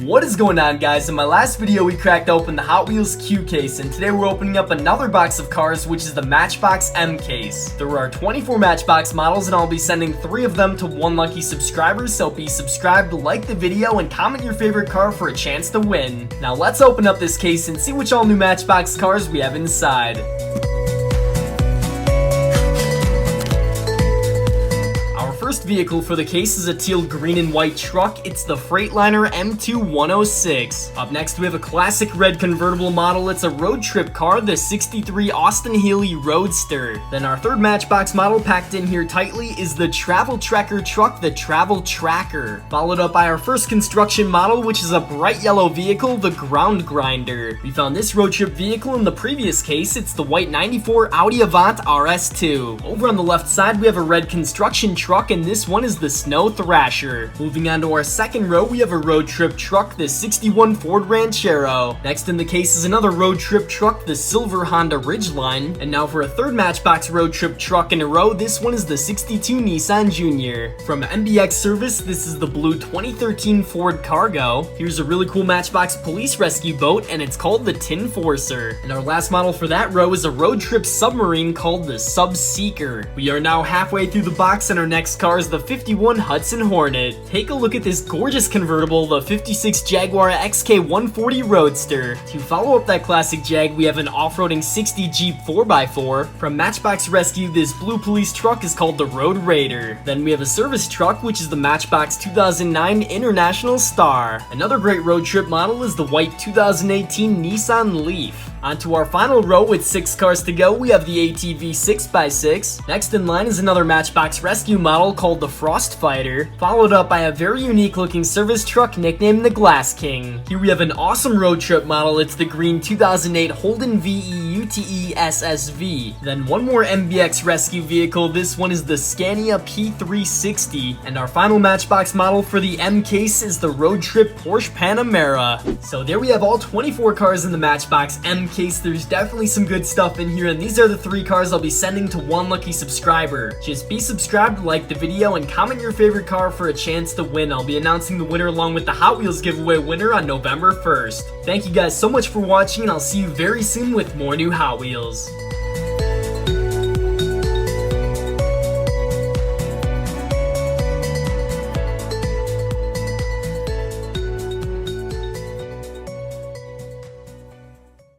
What is going on, guys? In my last video we cracked open the Hot Wheels Q case, and today we're opening up another box of cars, which is the Matchbox M case. There are 24 Matchbox models and I'll be sending 3 of them to 1 lucky subscriber, so be subscribed, like the video, and comment your favorite car for a chance to win. Now let's open up this case and see which all new Matchbox cars we have inside. First vehicle for the case is a teal green and white truck. It's the Freightliner M2 106. Up next we have a classic red convertible model. It's a road trip car, the 63 Austin Healey Roadster. Then our third Matchbox model packed in here tightly is the Travel Tracker truck, the Travel Tracker. Followed up by our first construction model, which is a bright yellow vehicle, the Ground Grinder. We found this road trip vehicle in the previous case. It's the white 94 Audi Avant RS2. Over on the left side we have a red construction truck, and this one is the Snow Thrasher. Moving on to our second row, we have a road trip truck, the 61 Ford Ranchero. Next in the case is another road trip truck, the silver Honda Ridgeline. And now for a third Matchbox road trip truck in a row, this one is the 62 Nissan Junior. From MBX Service, this is the blue 2013 Ford Cargo. Here's a really cool Matchbox police rescue boat, and it's called the Tin Forcer. And our last model for that row is a road trip submarine called the Sub Seeker. We are now halfway through the box, and our next car is the 51 Hudson Hornet. Take a look at this gorgeous convertible, the 56 Jaguar XK140 Roadster. To follow up that classic Jag, we have an off-roading 60 Jeep 4x4. From Matchbox Rescue, this blue police truck is called the Road Raider. Then we have a service truck, which is the Matchbox 2009 International Star. Another great road trip model is the white 2018 Nissan Leaf. On to our final row with 6 cars to go, we have the ATV 6x6. Next in line is another Matchbox Rescue model called the Frost Fighter, followed up by a very unique looking service truck nicknamed the Glass King. Here we have an awesome road trip model. It's the green 2008 Holden VE-UTE SSV. Then one more MBX rescue vehicle. This one is the Scania P360. And our final Matchbox model for the M case is the road trip Porsche Panamera. So there we have all 24 cars in the Matchbox M case. There's definitely some good stuff in here, and these are the 3 cars I'll be sending to 1 lucky subscriber. Just be subscribed, like the video, and comment your favorite car for a chance to win. I'll be announcing the winner along with the Hot Wheels giveaway winner on November 1st. Thank you guys so much for watching, and I'll see you very soon with more new Hot Wheels.